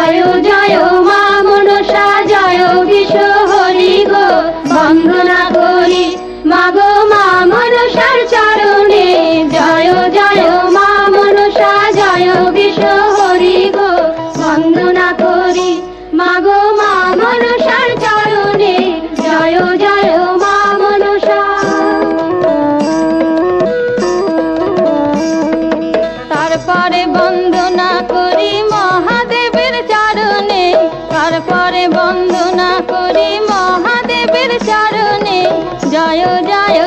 জয় জয় মা মনসা জয় বিশ্ব হরি গো বন্দনা করি মাগো মা মনসার চরণে জয় জয় মা মনসা জয় বিশ্ব হরি গো বন্দনা করি মাগো মা মনসার চরণে জয় জয় মা মনসা। তারপরে বন্দনা করি মহাদেবের চরণে, তারপরে বন্দনা করি মহাদেবের চরণে জয় জয়